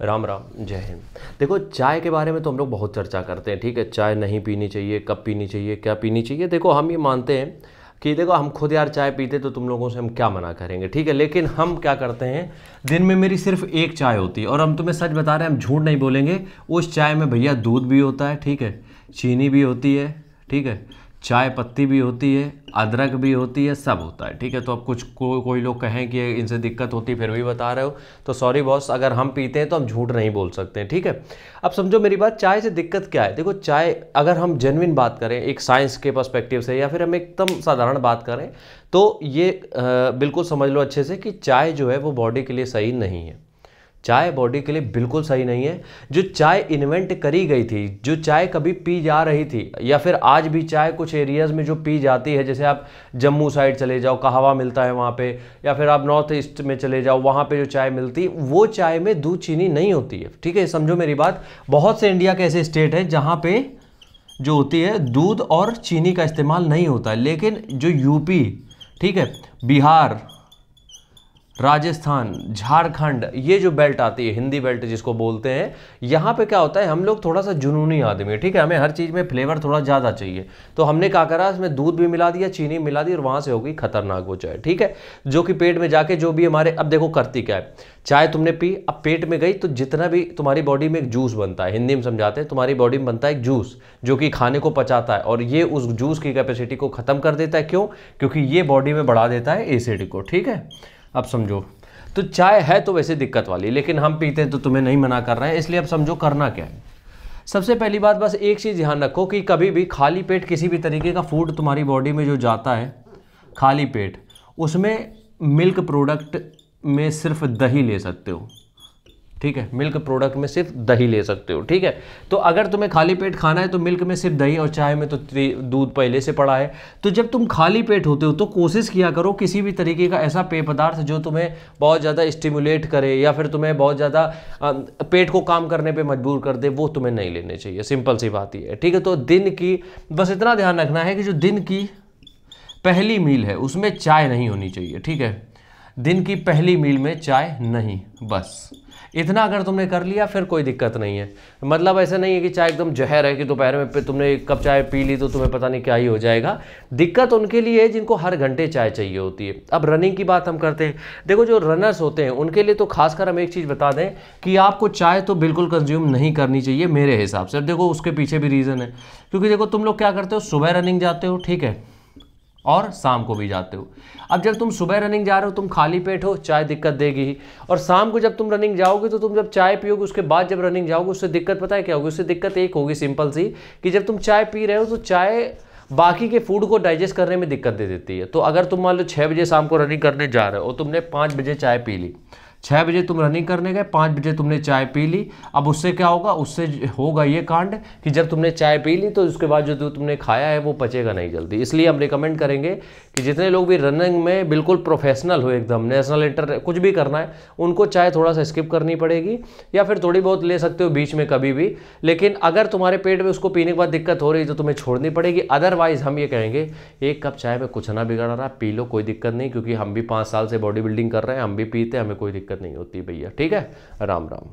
राम राम, जय हिंद। देखो, चाय के बारे में तो हम लोग बहुत चर्चा करते हैं, ठीक है। चाय नहीं पीनी चाहिए, कब पीनी चाहिए, क्या पीनी चाहिए। देखो, हम ये मानते हैं कि देखो, हम खुद यार चाय पीते तो तुम लोगों से हम क्या मना करेंगे, ठीक है। लेकिन हम क्या करते हैं, दिन में मेरी सिर्फ एक चाय होती है और हम तुम्हें सच बता रहे हैं, हम झूठ नहीं बोलेंगे। उस चाय में भैया दूध भी होता है, ठीक है, चीनी भी होती है, ठीक है, चाय पत्ती भी होती है, अदरक भी होती है, सब होता है, ठीक है। तो अब कुछ कोई लोग कहें कि इनसे दिक्कत होती, फिर भी बता रहे हो, तो सॉरी बॉस, अगर हम पीते हैं तो हम झूठ नहीं बोल सकते हैं, ठीक है। अब समझो मेरी बात, चाय से दिक्कत क्या है। देखो, चाय अगर हम जेन्युइन बात करें एक साइंस के पर्सपेक्टिव से, या फिर हम एकदम साधारण बात करें, तो ये बिल्कुल समझ लो अच्छे से कि चाय जो है वो बॉडी के लिए सही नहीं है। चाय बॉडी के लिए बिल्कुल सही नहीं है। जो चाय इन्वेंट करी गई थी, जो चाय कभी पी जा रही थी, या फिर आज भी चाय कुछ एरियाज़ में जो पी जाती है, जैसे आप जम्मू साइड चले जाओ, कहवा मिलता है वहाँ पे, या फिर आप नॉर्थ ईस्ट में चले जाओ, वहाँ पे जो चाय मिलती, वो चाय में दूध चीनी नहीं होती है, ठीक है। समझो मेरी बात, बहुत से इंडिया के ऐसे स्टेट हैं जहाँ पे जो होती है दूध और चीनी का इस्तेमाल नहीं होता है। लेकिन जो यूपी, ठीक है, बिहार, राजस्थान, झारखंड, ये जो बेल्ट आती है, हिंदी बेल्ट जिसको बोलते हैं, यहाँ पे क्या होता है, हम लोग थोड़ा सा जुनूनी आदमी है, ठीक है। हमें हर चीज़ में फ्लेवर थोड़ा ज़्यादा चाहिए, तो हमने क्या करा, इसमें दूध भी मिला दिया, चीनी मिला दी, और वहाँ से हो गई खतरनाक वो चाय, ठीक है, जो कि पेट में जाके जो भी हमारे, अब देखो करती क्या है, चाय तुमने पी, अब पेट में गई तो जितना भी तुम्हारी बॉडी में एक जूस बनता है, हिंदी में समझाते हैं, तुम्हारी बॉडी में बनता है एक जूस जो कि खाने को पचाता है, और ये उस जूस की कैपेसिटी को ख़त्म कर देता है। क्यों? क्योंकि ये बॉडी में बढ़ा देता है एसिड को, ठीक है। अब समझो, तो चाय है तो वैसे दिक्कत वाली, लेकिन हम पीते हैं तो तुम्हें नहीं मना कर रहे हैं, इसलिए अब समझो करना क्या है। सबसे पहली बात, बस एक चीज़ ध्यान रखो कि कभी भी खाली पेट किसी भी तरीके का फूड तुम्हारी बॉडी में जो जाता है, खाली पेट, उसमें मिल्क प्रोडक्ट में सिर्फ दही ले सकते हो, ठीक है। मिल्क प्रोडक्ट में सिर्फ दही ले सकते हो, ठीक है। तो अगर तुम्हें खाली पेट खाना है तो मिल्क में सिर्फ दही, और चाय में तो दूध पहले से पड़ा है। तो जब तुम खाली पेट होते हो तो कोशिश किया करो किसी भी तरीके का ऐसा पेय पदार्थ जो तुम्हें बहुत ज़्यादा स्टिमुलेट करे, या फिर तुम्हें बहुत ज़्यादा पेट को काम करने पर मजबूर कर दे, वो तुम्हें नहीं लेने चाहिए। सिंपल सी बात ही है, ठीक है। तो दिन की बस इतना ध्यान रखना है कि जो दिन की पहली मील है उसमें चाय नहीं होनी चाहिए, ठीक है। दिन की पहली मील में चाय नहीं, बस इतना अगर तुमने कर लिया फिर कोई दिक्कत नहीं है। मतलब ऐसा नहीं है कि चाय एकदम जहर है कि दोपहर में तुमने एक कप चाय पी ली तो तुम्हें पता नहीं क्या ही हो जाएगा। दिक्कत उनके लिए है जिनको हर घंटे चाय चाहिए होती है। अब रनिंग की बात हम करते हैं, देखो जो रनर्स होते हैं उनके लिए तो खासकर हम एक चीज़ बता दें कि आपको चाय तो बिल्कुल कंज्यूम नहीं करनी चाहिए मेरे हिसाब से। अब देखो उसके पीछे भी रीज़न है, क्योंकि देखो तुम लोग क्या करते हो, सुबह रनिंग जाते हो, ठीक है, और शाम को भी जाते हो। अब जब तुम सुबह रनिंग जा रहे हो, तुम खाली पेट हो, चाय दिक्कत देगी ही, और शाम को जब तुम रनिंग जाओगे तो तुम जब चाय पियोगे उसके बाद जब रनिंग जाओगे, उससे दिक्कत पता है क्या होगी? उससे दिक्कत एक होगी सिंपल सी, कि जब तुम चाय पी रहे हो तो चाय बाकी के फूड को डाइजेस्ट करने में दिक्कत दे देती है। तो अगर तुम मान लो 6 बजे शाम को रनिंग करने जा रहे हो और तुमने 5 बजे चाय पी ली, 6 बजे तुम रनिंग करने गए, 5 बजे तुमने चाय पी ली, अब उससे क्या होगा, उससे होगा ये कांड कि जब तुमने चाय पी ली तो उसके बाद जो तुमने खाया है वो पचेगा नहीं जल्दी। इसलिए हम रिकमेंड करेंगे कि जितने लोग भी रनिंग में बिल्कुल प्रोफेशनल हो, एकदम नेशनल इंटर कुछ भी करना है, उनको चाय थोड़ा सा स्किप करनी पड़ेगी, या फिर थोड़ी बहुत ले सकते हो बीच में कभी भी। लेकिन अगर तुम्हारे पेट में उसको पीने के बाद दिक्कत हो रही तो तुम्हें छोड़नी पड़ेगी। अदरवाइज हम ये कहेंगे, एक कप चाय में कुछ ना बिगड़ रहा, पी लो, कोई दिक्कत नहीं, क्योंकि हम भी 5 साल से बॉडी बिल्डिंग कर रहे हैं, हम भी पीते हैं, हमें कोई दिक्कत नहीं होती भैया, ठीक है। राम राम।